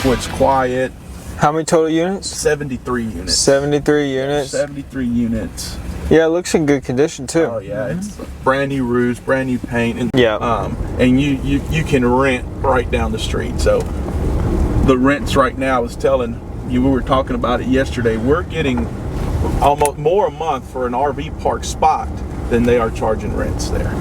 peaceful, it's quiet. How many total units? 73 units. 73 units. 73 units. Yeah, it looks in good condition too. Oh yeah, it's brand new roofs, brand new paint, and and you can rent right down the street. So the rents right now, I was telling you, we were talking about it yesterday. We're getting almost more a month for an RV park spot than they are charging rents there.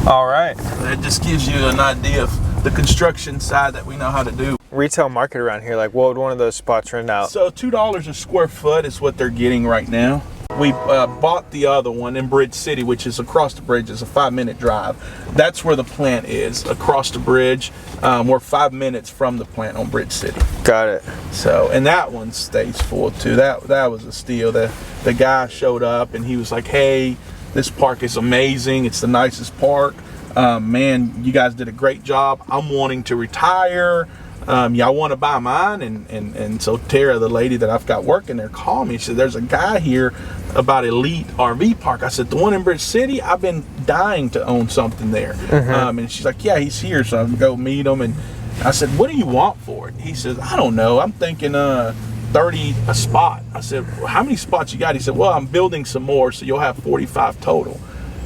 All right. That just gives you an idea of the construction side that we know how to do. Retail market around here, like what would one of those spots rent out? So $2 a square foot is what they're getting right now. We bought the other one in Bridge City, which is across the bridge. It's a 5-minute drive. That's where the plant is, across the bridge. We're 5 minutes from the plant on Bridge City. Got it. So, and that one stays full too. That was a steal. The guy showed up and he was like, "Hey, this park is amazing. It's the nicest park. Man, you guys did a great job. I'm wanting to retire. Y'all want to buy mine?" And so Tara, the lady that I've got working there, called me. She said, "There's a guy here about Elite RV Park." I said, "The one in Bridge City? I've been dying to own something there." And she's like, "Yeah, he's here." So I go meet him, and I said, "What do you want for it?" He says, "I don't know. I'm thinking 30 a spot." I said, "Well, how many spots you got?" He said, "Well, I'm building some more, so you'll have 45 total."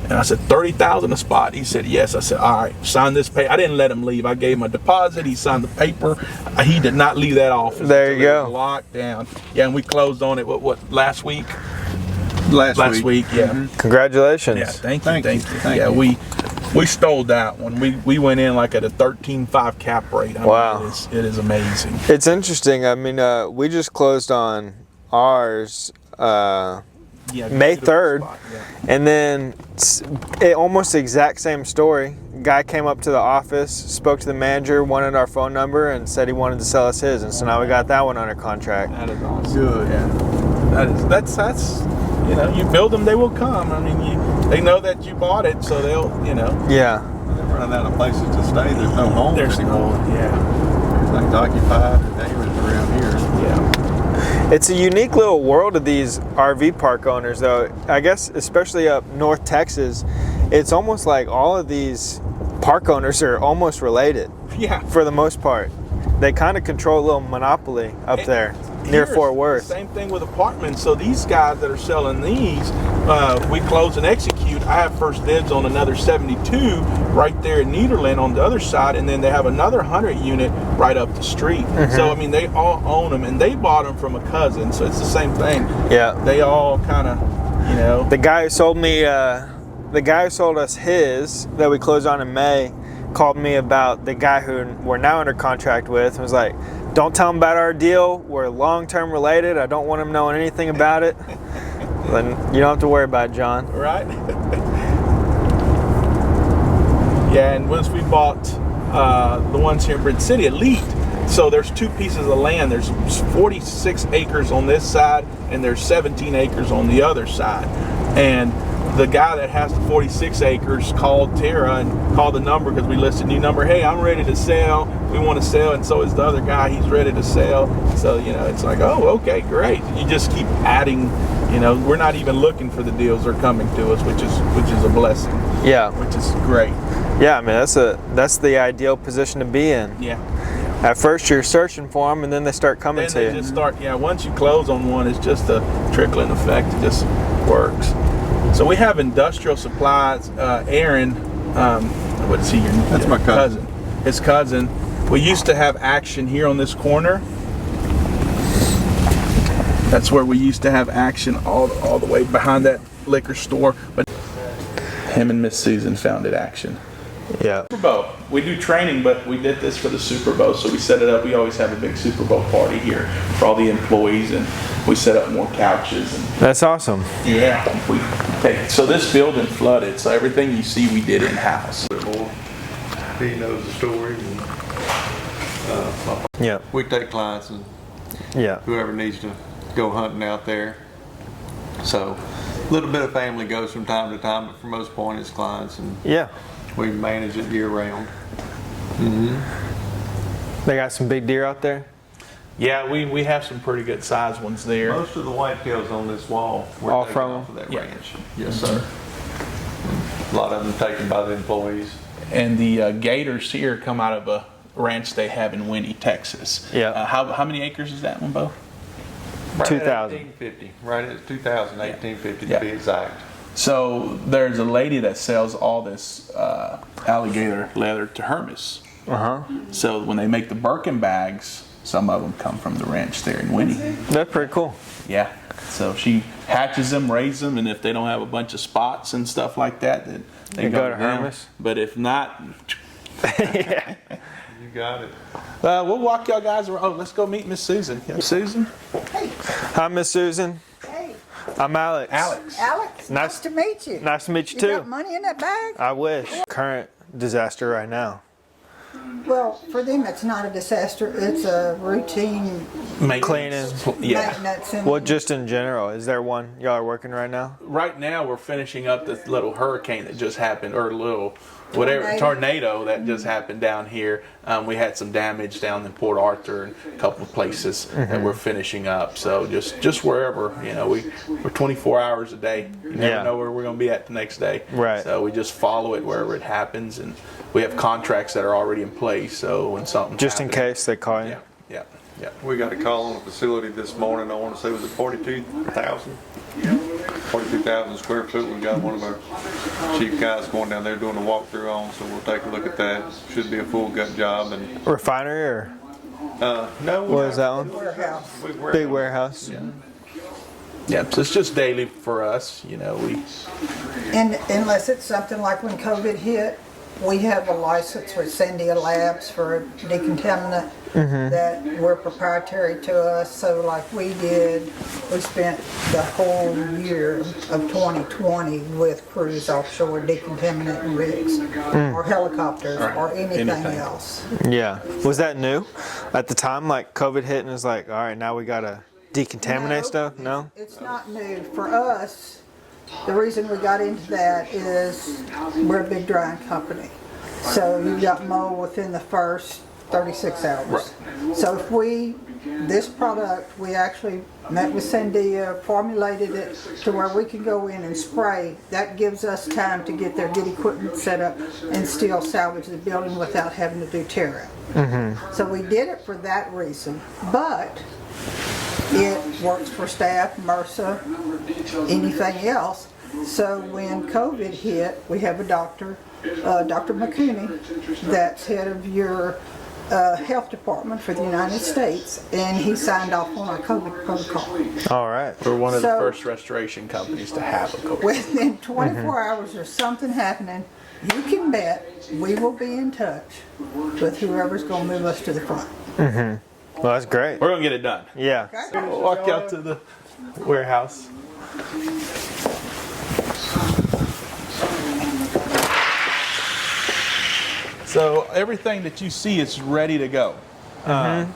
And I said, 30,000 a spot? He said, "Yes." I said, "All right, sign this paper." I didn't let him leave. I gave him a deposit. He signed the paper. He did not leave that office. There you go. It was locked down. Yeah, and we closed on it, what last week? Last week, yeah. Congratulations. Yeah, thank you. We stole that one. We went in like at a 13.5 cap rate. I mean, wow. It is amazing. It's interesting. I mean, we just closed on ours May 3rd, and then almost the exact same story. Guy came up to the office, spoke to the manager, wanted our phone number, and said he wanted to sell us his, and so now we got that one under contract. That is awesome. Good. Yeah. That's you know, you build them, they will come. I mean, they know that you bought it, so they'll, you know. Yeah. They run out of places to stay. There's no homes anymore. Yeah. Everything's occupied. The neighbors around here. Yeah. It's a unique little world of these RV park owners, though. I guess especially up North Texas, it's almost like all of these park owners are almost related. Yeah. For the most part. They kind of control a little monopoly up there near Fort Worth. Same thing with apartments. So these guys that are selling these, we close and execute. I have first dibs on another 72 right there in Nederland on the other side, and then they have another 100 unit right up the street. So I mean, they all own them, and they bought them from a cousin. So it's the same thing. Yeah. They all kind of, you know. The guy who sold me, the guy who sold us his that we closed on in May, called me about the guy who we're now under contract with and was like, "Don't tell him about our deal. We're long-term related. I don't want him knowing anything about it." Then you don't have to worry about it, John. Right? Yeah, and once we bought the ones here in Bridge City, Elite, so there's two pieces of land. There's 46 acres on this side, and there's 17 acres on the other side. And the guy that has the 46 acres called Tara and called the number because we listed a new number. "Hey, I'm ready to sell. We want to sell," and so is the other guy. He's ready to sell. So, you know, it's like, oh, okay, great. You just keep adding. You know, we're not even looking for the deals; they're coming to us, which is a blessing. Yeah, which is great. Yeah, I mean that's the ideal position to be in. Yeah. At first you're searching for them, and then they start coming to you. Just start. Yeah, once you close on one, it's just a trickling effect. It just works. So we have industrial supplies. Aaron, what is he? That's my cousin. His cousin. We used to have Action here on this corner. That's where we used to have Action all the way behind that liquor store. But him and Miss Susan founded Action. Yeah. Super Bowl. We do training, but we did this for the Super Bowl, so we set it up. We always have a big Super Bowl party here for all the employees, and we set up more couches. And that's awesome. yeah. So this building flooded, so everything you see we did in-house. He knows the story. And, yeah. We take clients and whoever needs to go hunting out there. So a little bit of family goes from time to time, but for most part it's clients, and we manage it year round. They got some big deer out there? Yeah, we have some pretty good sized ones there. Most of the whitetails on this wall were all taken from off of that ranch. Yes, sir. A lot of them taken by the employees. And the gators here come out of ranch they have in Winnie, Texas. Yeah. How many acres is that one, Bo? Right 2,000. 1850. Right at 2,000, 1850 Yeah. to be exact. So there's a lady that sells all this alligator leather to Hermes. So when they make the Birkin bags, some of them come from the ranch there in Winnie. That's pretty cool. Yeah. So she hatches them, raises them, and if they don't have a bunch of spots and stuff like that, then they go to them. Hermes. But if not, Yeah. You got it. we'll walk y'all guys around. Oh, let's go meet Miss Susan. Yeah, Susan? Hi, Miss Susan. Hey, I'm Alex. Alex, nice to meet you. Nice to meet you You too. got money in that bag? I wish. Current disaster right now. Well, for them, it's not a disaster. It's a routine Cleaning. Yeah. maintenance. And Well, just in general, is there one y'all are working right now? Right now, we're finishing up this little hurricane that just happened, or little tornado that just happened down here. We had some damage down in Port Arthur and a couple of places that we're finishing up. So just wherever, we're 24 hours a day. You never know where we're going to be at the next day. Right. So we just follow it wherever it happens, and we have contracts that are already in place. So when something Just in case they call you. Yeah. We got a call on the facility this morning. I want to say, was it 42,000? 42,000 square foot. We got one of our chief guys going down there doing a walkthrough on, so we'll take a look at that. Should be a full gut job. And Refinery or no, what is that one? warehouse. Big warehouse. Yeah. So it's just daily for us. We. And unless it's something like when COVID hit, we have a license with Sandia Labs for a decontaminant that we're proprietary to us. So like we spent the whole year of 2020 with crews offshore decontaminating rigs or helicopters or anything else. Yeah. Was that new at the time? Like COVID hit and it was like, all right, now we gotta decontaminate stuff? No? It's not new. For us, the reason we got into that is we're a big drying company. So you got mold within the first 36 hours. Right. So this product, we actually met with Sandia, formulated it to where we can go in and spray. That gives us time to get equipment set up and still salvage the building without having to do tear out. So we did it for that reason. But it works for staff, MRSA, anything else. So when COVID hit, we have a doctor, Dr. McCooney, that's head of your health department for the United States, and he signed off on our COVID protocol. All right. We're one of the first restoration companies to have a COVID. Within 24 hours there's something happening, you can bet we will be in touch with whoever's going to move us to the front. Well, that's great. We're gonna get it done. Yeah. Okay? We'll walk out to the warehouse. So everything that you see is ready to go. Of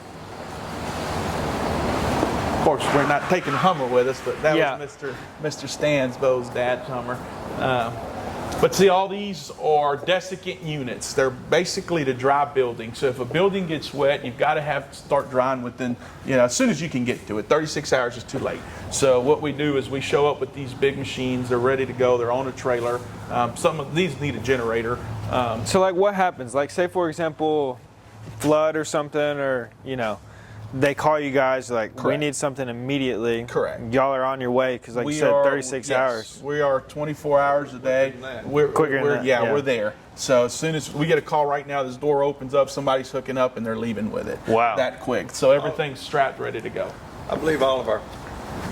course, we're not taking Hummer with us, but that was Mr. Stansbo's dad's Hummer. But see, all these are desiccant units. They're basically to dry building. So if a building gets wet, you've got to start drying within, as soon as you can get to it. 36 hours is too late. So what we do is we show up with these big machines. They're ready to go. They're on a trailer. Some of these need a generator. So like what happens? Like say for example, flood or something, or they call you guys like, we need something immediately. Correct. Y'all are on your way because like you said, 36 hours. We are 24 hours a day. We're there. So as soon as we get a call right now, this door opens up, somebody's hooking up and they're leaving with it. Wow. That quick. So everything's strapped, ready to go. I believe all of our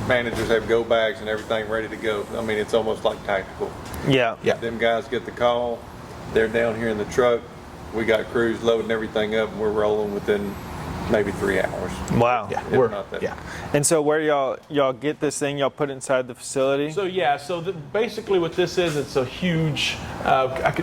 managers have go bags and everything ready to go. I mean, it's almost like tactical. Yeah. Them guys get the call. They're down here in the truck. We got crews loading everything up, and we're rolling within maybe 3 hours. Wow. Yeah. If not that. Yeah. And so where y'all get this thing? Y'all put it inside the facility? So basically what this is, it's a huge,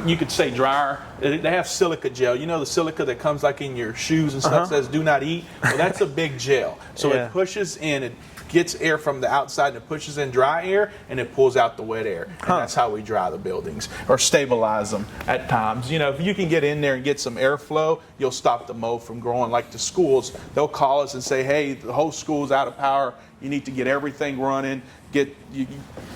you could say dryer. They have silica gel. You know the silica that comes like in your shoes and stuff, says do not eat? Well, that's a big gel. So it pushes in, it gets air from the outside and it pushes in dry air and it pulls out the wet air. And that's how we dry the buildings or stabilize them at times. If you can get in there and get some airflow, you'll stop the mold from growing. Like the schools, they'll call us and say, hey, the whole school's out of power. You need to get everything running. You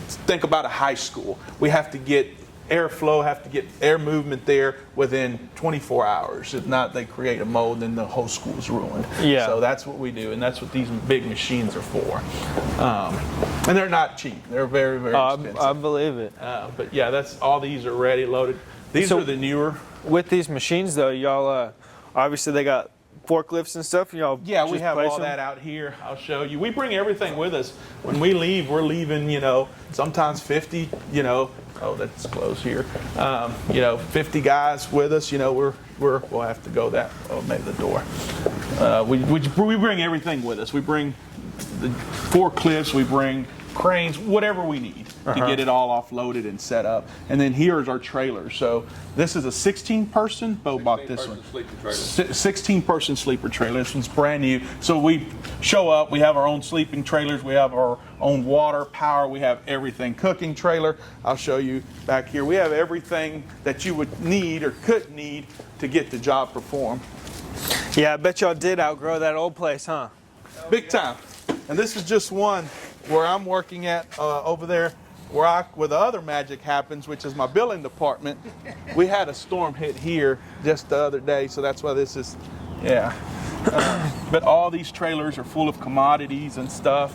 think about a high school. We have to get airflow, have to get air movement there within 24 hours. If not, they create a mold and the whole school's ruined. Yeah. So that's what we do, and that's what these big machines are for. And they're not cheap. They're very, very expensive. I believe it. But yeah, that's all these are ready, loaded. These are the newer. With these machines though, y'all, obviously they got forklifts and stuff. Y'all we have all that out here. I'll show you. We bring everything with us. When we leave, we're leaving, sometimes 50, oh, that's close here. 50 guys with us, we'll have to go that, maybe the door. We bring everything with us. We bring the forklifts, we bring cranes, whatever we need to get it all offloaded and set up. And then here is our trailer. So this is a 16-person. Bo bought this one. 16-person sleeper trailer. This one's brand new. So we show up. We have our own sleeping trailers. We have our own water, power. We have everything. Cooking trailer. I'll show you back here. We have everything that you would need or could need to get the job performed. Yeah, I bet y'all did outgrow that old place, huh? Big time. And this is just one where I'm working at over there where the other magic happens, which is my billing department. We had a storm hit here just the other day, so that's why this is, but all these trailers are full of commodities and stuff.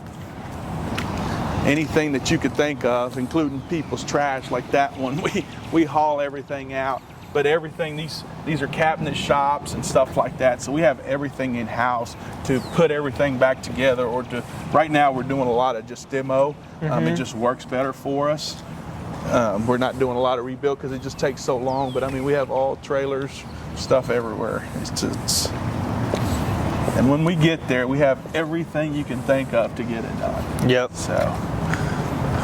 Anything that you could think of, including people's trash like that one, we haul everything out. But everything, these are cabinet shops and stuff like that. So we have everything in-house to put everything back together, or right now we're doing a lot of just demo. It just works better for us. We're not doing a lot of rebuild because it just takes so long. But I mean, we have all trailers, stuff everywhere. And when we get there, we have everything you can think of to get it done. Yep. So.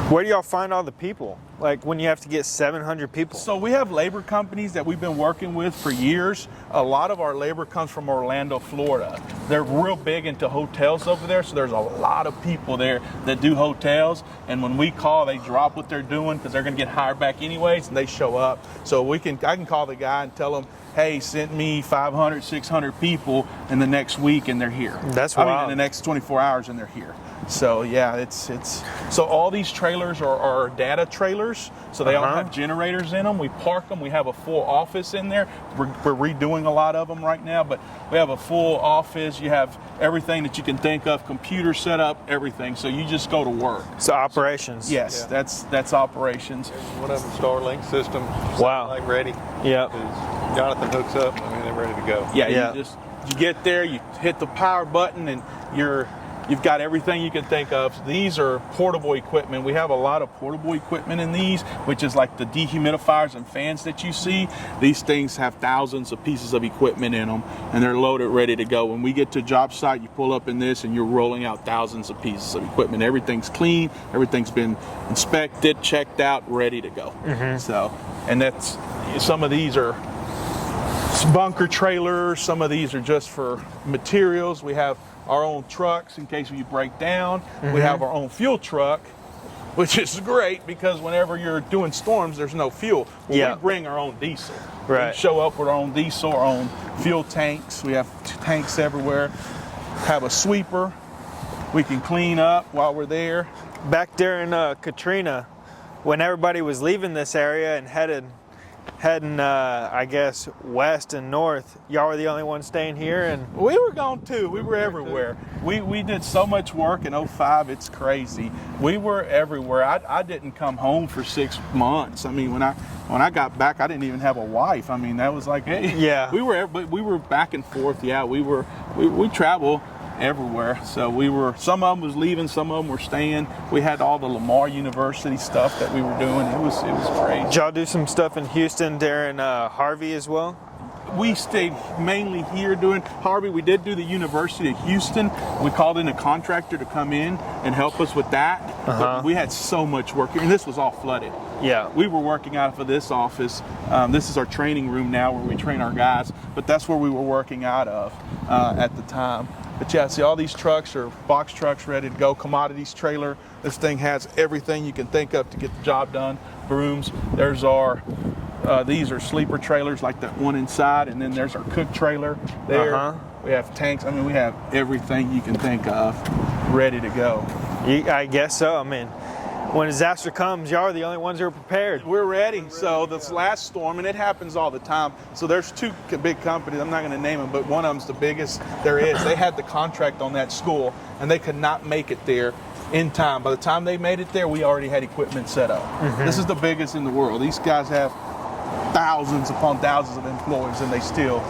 Where do y'all find all the people? Like when you have to get 700 people? So we have labor companies that we've been working with for years. A lot of our labor comes from Orlando, Florida. They're real big into hotels over there, so there's a lot of people there that do hotels. And when we call, they drop what they're doing because they're going to get hired back anyways, and they show up. So I can call the guy and tell him, hey, send me 500, 600 people in the next week, and they're here. That's wild. I mean, in the next 24 hours, and they're here. So yeah, it's so all these trailers are data trailers, so they all have generators in them. We park them. We have a full office in there. We're redoing a lot of them right now, but we have a full office. You have everything that you can think of, computer setup, everything. So you just go to work. So operations. Yes, that's operations. One of them Starlink system. Wow. Like ready. Yeah. Jonathan hooks up. I mean, they're ready to go. Yeah. You get there, you hit the power button, and you've got everything you can think of. These are portable equipment. We have a lot of portable equipment in these, which is like the dehumidifiers and fans that you see. These things have thousands of pieces of equipment in them, and they're loaded, ready to go. When we get to a job site, you pull up in this, and you're rolling out thousands of pieces of equipment. Everything's clean. Everything's been inspected, checked out, ready to go. So, and some of these are bunker trailers. Some of these are just for materials. We have our own trucks in case we break down. We have our own fuel truck, which is great because whenever you're doing storms, there's no fuel. We bring our own diesel. Right. We show up with our own diesel, our own fuel tanks. We have tanks everywhere. Have a sweeper. We can clean up while we're there. Back during Katrina, when everybody was leaving this area and heading, I guess, west and north, y'all were the only ones staying here? And we were gone too. We were everywhere. We did so much work in 2005, it's crazy. We were everywhere. I didn't come home for 6 months. I mean, when I got back, I didn't even have a wife. I mean, that was like, hey, we were back and forth. Yeah, we travel everywhere. So some of them was leaving, some of them were staying. We had all the Lamar University stuff that we were doing. It was crazy. Did y'all do some stuff in Houston during Harvey as well? We stayed mainly here doing Harvey. We did do the University of Houston. We called in a contractor to come in and help us with that. But we had so much work here, and this was all flooded. Yeah. We were working out of this office. This is our training room now where we train our guys, but that's where we were working out of at the time. But yeah, see, all these trucks are box trucks ready to go. Commodities trailer. This thing has everything you can think of to get the job done. Brooms. There's these are sleeper trailers like that one inside, and then there's our cook trailer there. We have tanks. I mean, we have everything you can think of ready to go. I guess so. I mean, when disaster comes, y'all are the only ones who are prepared. We're ready. So this last storm, and it happens all the time. So there's two big companies. I'm not going to name them, but one of them's the biggest there is. They had the contract on that school, and they could not make it there in time. By the time they made it there, we already had equipment set up. This is the biggest in the world. These guys have thousands upon thousands of employees, and they still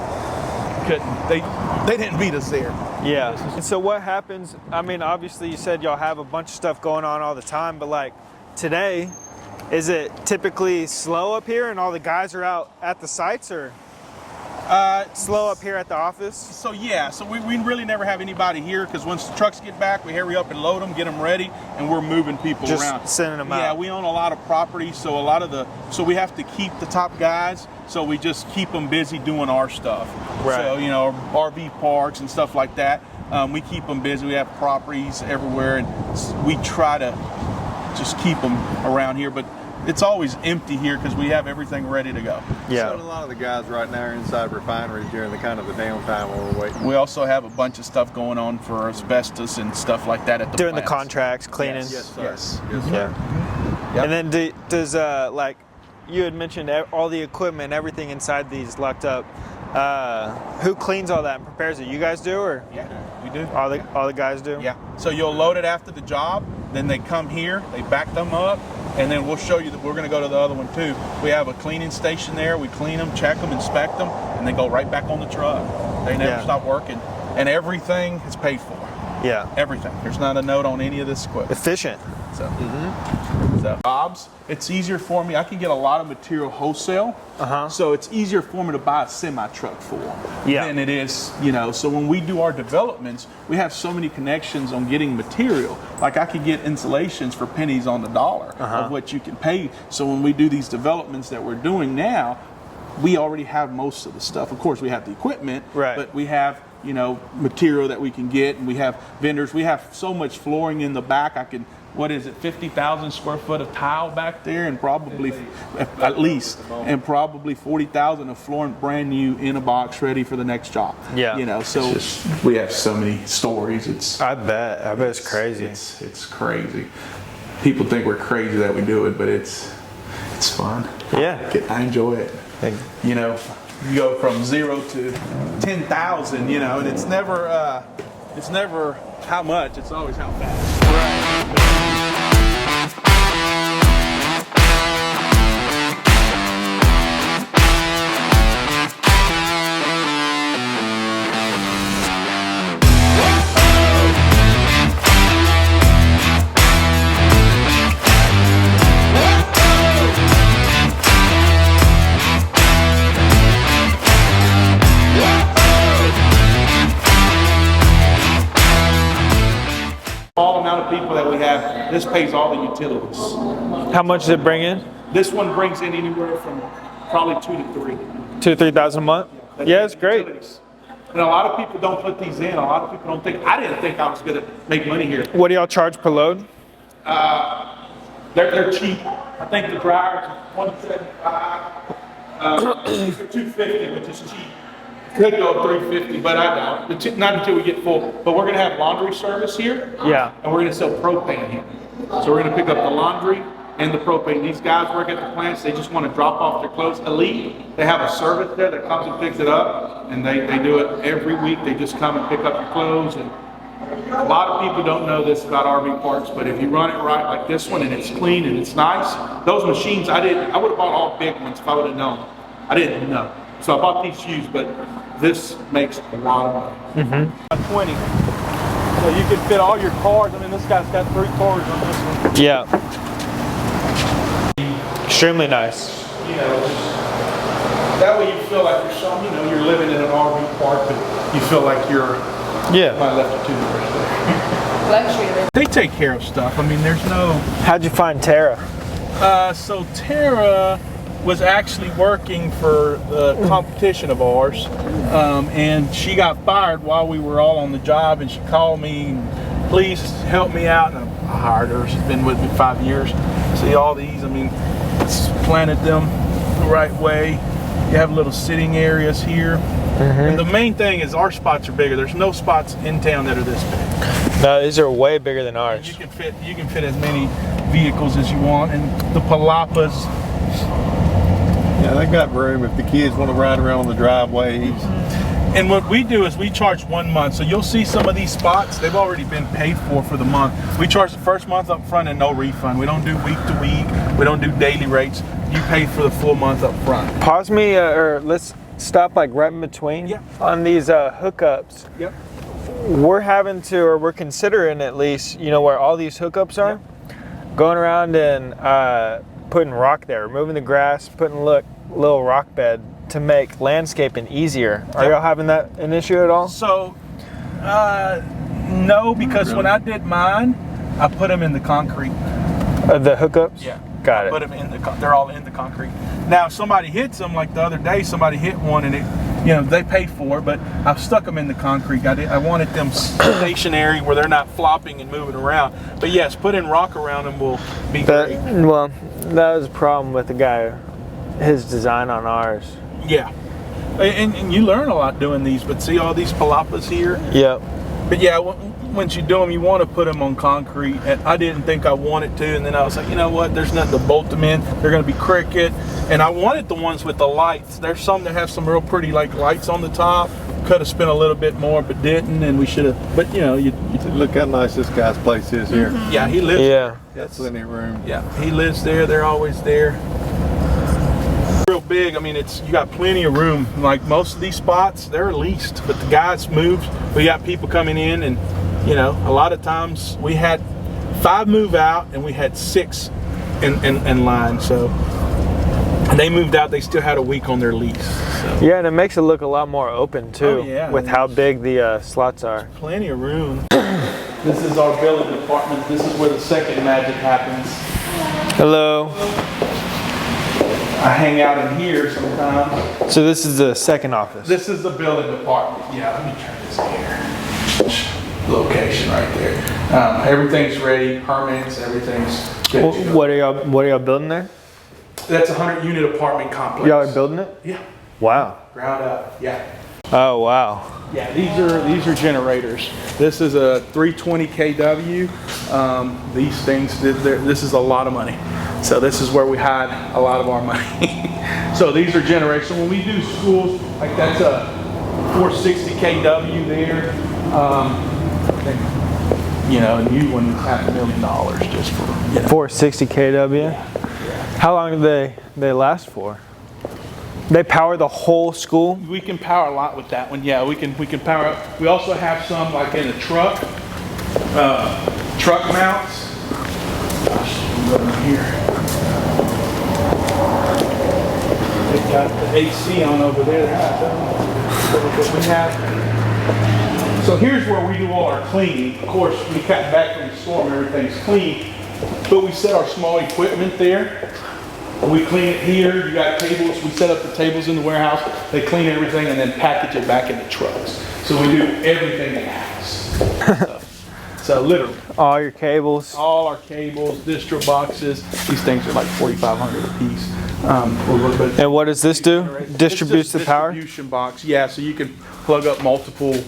couldn't. They didn't beat us there. Yeah. And so what happens? I mean, obviously you said y'all have a bunch of stuff going on all the time, but like today, is it typically slow up here and all the guys are out at the sites, or slow up here at the office? So yeah, so we really never have anybody here, because once the trucks get back, we hurry up and load them, get them ready, and we're moving people Just around. sending them out. Yeah, we own a lot of property, so so we have to keep the top guys, so we just keep them busy doing our stuff. Right. So, you know, RV parks and stuff like that, we keep them busy. We have properties everywhere, and we try to just keep them around here, but it's always empty here because we have everything ready to go. Yeah. So a lot of the guys right now are inside refineries during the kind of the downtime while we're waiting. We also have a bunch of stuff going on for asbestos and stuff like that at the Doing the plants. contracts, cleaning. Yes, sir. Yes, sir. Yeah. Yep. And then does like you had mentioned all the equipment, everything inside these locked up. Who cleans all that and prepares it? You guys do, or Yeah, we do. all the guys do? Yeah. So you'll load it after the job, then they come here, they back them up, and then we'll show you that we're going to go to the other one too. We have a cleaning station there. We clean them, check them, inspect them, and they go right back on the truck. They never stop working, and everything is paid for. Yeah. Everything. There's not a note on any of this equipment. Efficient. So, so jobs, it's easier for me. I can get a lot of material wholesale, so it's easier for me to buy a semi truck for than it is, you know. So when we do our developments, we have so many connections on getting material. Like I could get insulations for pennies on the dollar of what you can pay. So when we do these developments that we're doing now, we already have most of the stuff. Of course, we have the equipment, but we have, you know, material that we can get, and we have vendors. We have so much flooring in the back. I can, what is it, 50,000 square foot of tile back there, and probably at least, and probably 40,000 of flooring brand new in a box ready for the next job. Yeah. You know, so we have so many stories. I bet it's crazy. It's crazy. People think we're crazy that we do it, but it's fun. Yeah. I enjoy it. You know, you go from 0 to 10,000, you know, and it's never how much, it's always how fast. All amount of people that we have, this pays all the utilities. How much does it bring in? This one brings in anywhere from probably 2 to 3. 2,000-3,000 a month. Yeah, it's great. Utilities. And a lot of people don't put these in. A lot of people don't think. I didn't think I was going to make money here. What do y'all charge per load? They're cheap. I think the dryers are $175. These are $250, which is cheap. Could go $350, but I doubt. Not until we get full. But we're going to have laundry service here. Yeah. And we're going to sell propane here. So we're going to pick up the laundry and the propane. These guys work at the plants. They just want to drop off their clothes. Elite, they have a service there that comes and picks it up, and they do it every week. They just come and pick up your clothes. And a lot of people don't know this about RV parks, but if you run it right like this one and it's clean and it's nice, those machines, I would have bought all big ones if I would have known. I didn't know. So I bought these used, but this makes a lot of money. 20. So you can fit all your cars. I mean, this guy's got 3 cars on this one. Yeah. Extremely nice. You know, that way you feel like you're living in an RV park, but you feel like you're. Yeah. I left it too much. They take care of stuff. I mean, there's no. How'd you find Tara? So Tara was actually working for the competition of ours, and she got fired while we were all on the job, and she called me, please help me out, and I hired her. She's been with me 5 years. See all these, I mean, planted them the right way. You have little sitting areas here. And the main thing is our spots are bigger. There's no spots in town that are this big. No, these are way bigger than ours. You can fit as many vehicles as you want, and the palapas. Yeah, they got room if the kids want to ride around on the driveways. And what we do is we charge 1 month. So you'll see some of these spots, they've already been paid for the month. We charge the first month up front and no refund. We don't do week to week. We don't do daily rates. You pay for the full month up front. Pause me, or let's stop like right in between. Yeah. On these hookups. Yep. We're having to, or we're considering at least, you know, where all these hookups are, going around and putting rock there, removing the grass, putting a little rock bed to make landscaping easier. Are y'all having that an issue at all? So, no, because when I did mine, I put them in the concrete. The hookups? Yeah. Got it. Put them in they're all in the concrete. Now, if somebody hits them, like the other day, somebody hit one and it, you know, they paid for it, but I've stuck them in the concrete. I wanted them stationary where they're not flopping and moving around. But yes, putting rock around them will be great. Well, that was a problem with the guy, his design on ours. Yeah, and you learn a lot doing these, but see all these palapas here? Yep. But yeah, once you do them, you want to put them on concrete. And I didn't think I wanted to, and then I was like, you know what, there's nothing to bolt them in. They're going to be cricket. And I wanted the ones with the lights. There's some that have some real pretty like lights on the top. Could have spent a little bit more, but didn't, and we should have. But you know, you look how nice this guy's place is here. Yeah, he lives. Yeah. Got plenty of room. Yeah, he lives there. They're always there. Real big. I mean, you got plenty of room. Like most of these spots, they're leased, but the guys moved. We got people coming in, and you know, a lot of times we had 5 move out, and we had 6 in line. So they moved out. They still had a week on their lease. So. Yeah, and it makes it look a lot more open too. Oh, yeah. With how big the slots are. Plenty of room. This is our building department. This is where the second magic happens. Hello. I hang out in here sometimes. So this is the second office. This is the building department. Yeah, let me turn this here. Location right there. Everything's ready, permits, everything's good. to go. What are y'all building there? That's a 100-unit apartment complex. Y'all are building it? Yeah, Wow. ground up. Yeah. Oh wow. Yeah, these are generators. This is a 320 kW. These things, this is a lot of money. So this is where we hide a lot of our money. So these are generators. So when we do schools, like that's a 460 kW there. You know, a new one is $500,000 just for, you know. 460 kW. Yeah. How long do they last for? They power the whole school? We can power a lot with that one. Yeah, we can power. We also have some like in a truck mounts. Gosh, over here. They've got the AC on over there. We have. So here's where we do all our cleaning. Of course, we cut back from the storm. Everything's clean, but we set our small equipment there. We clean it here. You got tables. We set up the tables in the warehouse. They clean everything and then package it back in the trucks. So we do everything in the house. So literally. All your cables. All our cables, distro boxes. These things are like $4,500 a piece. And what does this do? Distributes the power? Distribution box. Yeah, so you can plug up multiple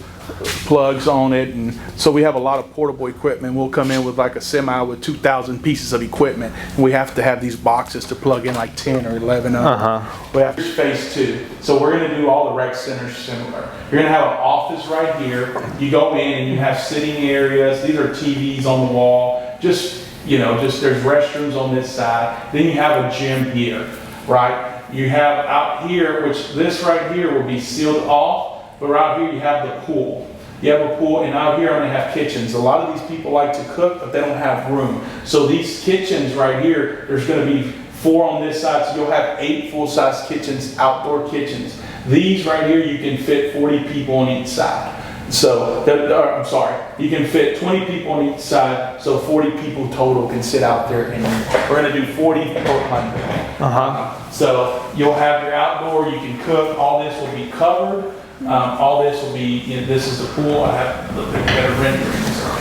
plugs on it, and so we have a lot of portable equipment. We'll come in with like a semi with 2,000 pieces of equipment, and we have to have these boxes to plug in like 10 or 11 of them. We have phase 2, so we're going to do all the rec centers similar. You're going to have an office right here. You go in and you have sitting areas. These are TVs on the wall. Just there's restrooms on this side. Then you have a gym here, right? You have out here, which this right here will be sealed off. But right here you have the pool. You have a pool, and out here I'm gonna have kitchens. A lot of these people like to cook, but they don't have room. So these kitchens right here, there's gonna be 4 on this side, so you'll have 8 full-size kitchens, outdoor kitchens. These right here, you can fit 40 people on each side. So, I'm sorry, you can fit 20 people on each side, so 40 people total can sit out there. And we're gonna do 40 per 100. So you'll have your outdoor, you can cook, all this will be covered. All this will be, this is the pool. I have a little bit better renderings up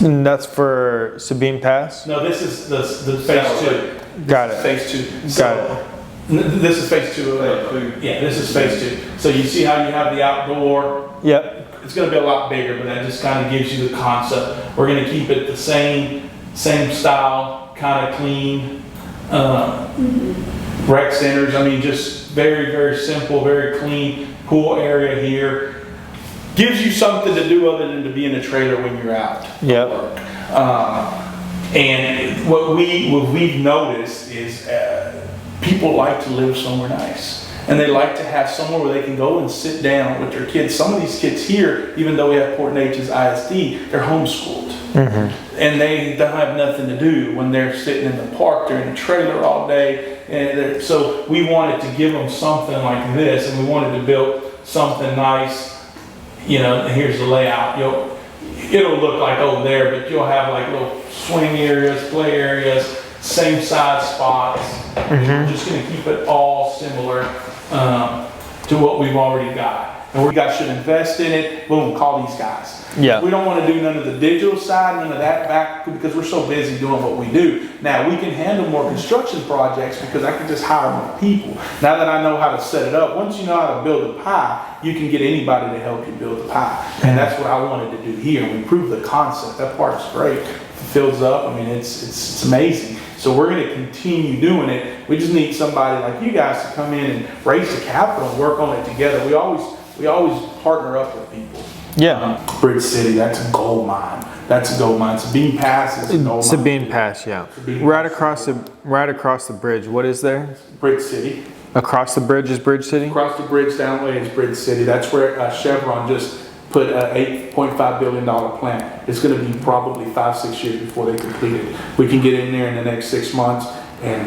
here. And that's for Sabine Pass? No, this is the phase 2. Got it. Phase 2. Got it. This is phase 2. Yeah, this is phase 2. So you see how you have the outdoor. Yep. it's going to be a lot bigger, but that just kind of gives you the concept. We're going to keep it the same style, kind of clean. Rec centers, I mean, just very, very simple, very clean pool area here. Gives you something to do other than to be in a trailer when you're out. Yep. And what we've noticed is people like to live somewhere nice. And they like to have somewhere where they can go and sit down with their kids. Some of these kids here, even though we have Port Neches ISD, they're homeschooled. Mm-hmm. And they don't have nothing to do when they're sitting in the park. They're in a trailer all day. And so we wanted to give them something like this, and we wanted to build something nice. You know, here's the layout. It'll look like over there, but you'll have like little swing areas, play areas, same size spots. Mm-hmm. We're just going to keep it all similar to what we've already got. And we guys should invest in it. Boom, call these guys. Yeah. We don't want to do none of the digital side, none of that back, because we're so busy doing what we do. Now we can handle more construction projects because I can just hire more people. Now that I know how to set it up, once you know how to build a pie, you can get anybody to help you build a pie. And that's what I wanted to do here. We proved the concept. That part's great. It fills up. I mean, it's amazing. So we're going to continue doing it. We just need somebody like you guys to come in and raise the capital and work on it together. We always partner up with people. Yeah. Bridge City, that's a gold mine. That's a gold mine. Sabine Pass is a gold mine. Sabine Pass, yeah. Right across the bridge. What is there? Bridge City. Across the bridge is Bridge City? Across the bridge down the way is Bridge City. That's where Chevron just put an $8.5 billion plant. It's going to be probably 5-6 years before they complete it. We can get in there in the next 6 months and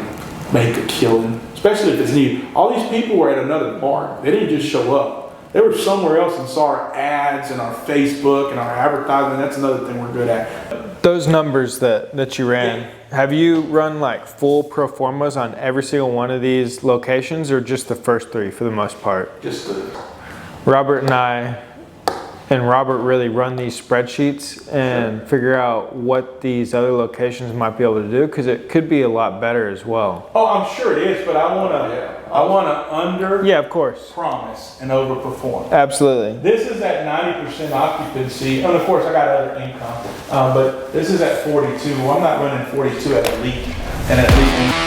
make a killing, especially if it's needed. All these people were at another park. They didn't just show up. They were somewhere else and saw our ads and our Facebook and our advertising. That's another thing we're good at. Those numbers that you ran, have you run like full pro formas on every single one of these locations, or just the first 3 for the most part? Just Robert really run these spreadsheets and figure out what these other locations might be able to do, because it could be a lot better as well. Oh, I'm sure it is, but I want to under of course, promise and overperform. Absolutely. This is at 90% occupancy, and of course I got other income, but this is at 42. Well, I'm not running 42 at elite, and at elite.